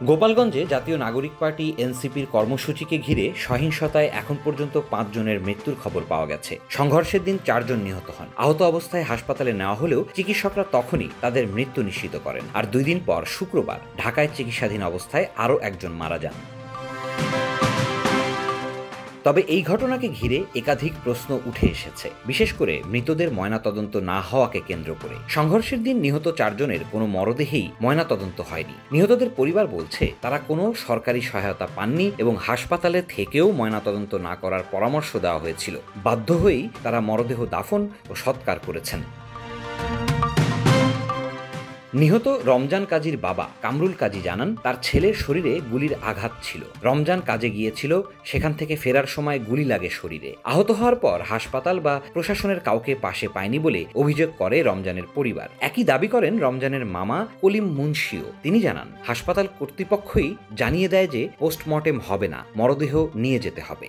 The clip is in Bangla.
গোপালগঞ্জে জাতীয় নাগরিক পার্টি এনসিপির কর্মসূচিকে ঘিরে সহিংসতায় এখন পর্যন্ত 5 জনের মৃত্যুর খবর পাওয়া গেছে। সংঘর্ষের দিন 4 জন নিহত হন। আহত অবস্থায় হাসপাতালে নেওয়া হলেও চিকিৎসকরা তখনই তাদের মৃত্যু নিশ্চিত করেন। আর 2 দিন পর শুক্রবার ঢাকায় চিকিৎসাধীন অবস্থায় আরও একজন মারা যান। তবে এই ঘটনাকে ঘিরে একাধিক প্রশ্ন উঠে এসেছে, বিশেষ করে মৃতদের ময়নাতদন্ত না হওয়াকে কেন্দ্র করে। সংঘর্ষের দিন নিহত 4 জনের কোনো মরদেহেই ময়নাতদন্ত হয়নি। নিহতদের পরিবার বলছে তারা কোনো সরকারি সহায়তা পাননি এবং হাসপাতালে থেকেও ময়নাতদন্ত না করার পরামর্শ দেওয়া হয়েছিল। বাধ্য হয়েই তারা মরদেহ দাফন ও সৎকার করেছেন। নিহত রমজান কাজীর বাবা কামরুল কাজী জানান, তার ছেলের শরীরে গুলির আঘাত ছিল। রমজান কাজে গিয়েছিল, সেখান থেকে ফেরার সময় গুলি লাগে শরীরে। আহত হওয়ার পর হাসপাতাল বা প্রশাসনের কাউকে পাশে পায়নি বলে অভিযোগ করে রমজানের পরিবার। একই দাবি করেন রমজানের মামা কলিম মুন্সিও। তিনি জানান, হাসপাতাল কর্তৃপক্ষই জানিয়ে দেয় যে পোস্টমর্টেম হবে না, মরদেহ নিয়ে যেতে হবে।